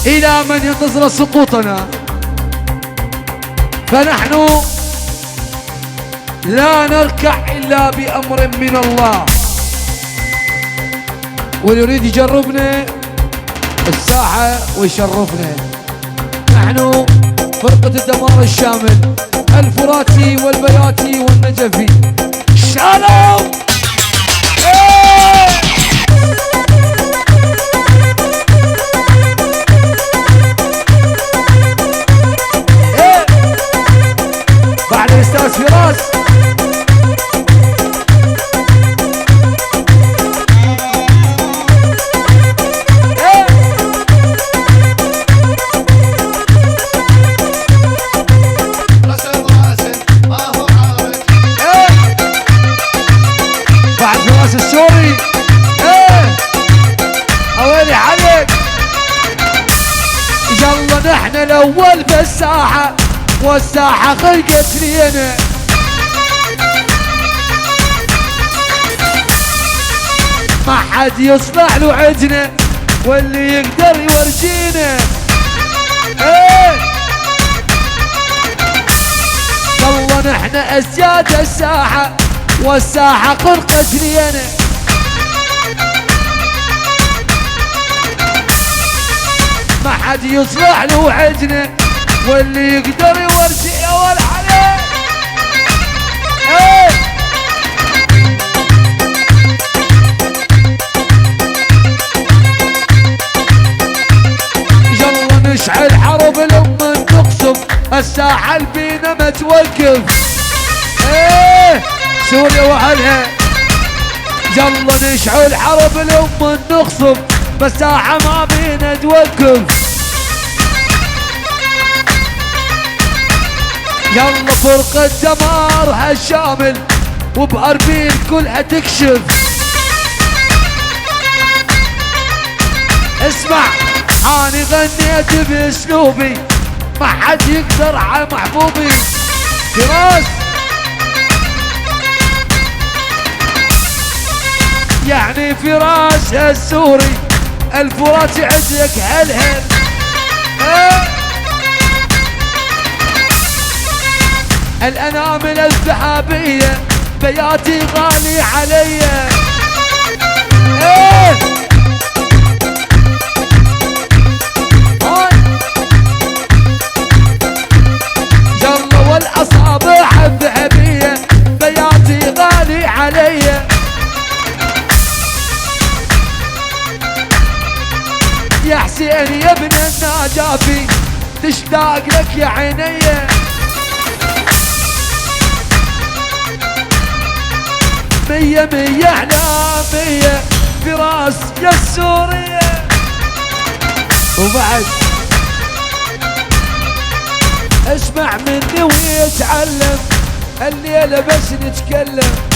إلى من ينتظر سقوطنا، فنحن لا نركع إلا بأمر من الله. واليريد يجربنا الساحة ويشرفنا. نحن فرقة الدمار الشامل، الفراتي والبياتي والنجفي. شالوم بعد الأستاذ فراس. السوري اويلي عليك. يلا نحن الاول بالساحة، والساحة خلقت لينا. ما حد يصلح له عدنا، واللي يقدر يورجينا. يلا نحن اسياد الساحة، والساحة خلقت لينا. ما حد يصلح له عجنه، واللي يقدر يورجي اول عليه. يلا نشعل حرب لما نقصف، الساحة البينا ما توقف. سوريا واهلها. يلا نشعل حرب لما نقصف، مساحة ما بينا توقف. يلا فرقة دمار هالشامل، وبأربيل كلها تكشف. اسمع اني غنيت باسلوبي، ما حد يقدر على محبوبي. فراس يعني فراس السوري، الفرات عندك هالهل. الأنامل الذهبية، بياتي غالي علي. يلا والأصابع الذهبية، بياتي غالي علي. يا حسين يا ابن النجافي، تشتاق لك يا عيني. مية مية على مية، فراس يا السورية. وبعد اسمع مني ويتعلم، الليلة بس نتكلم.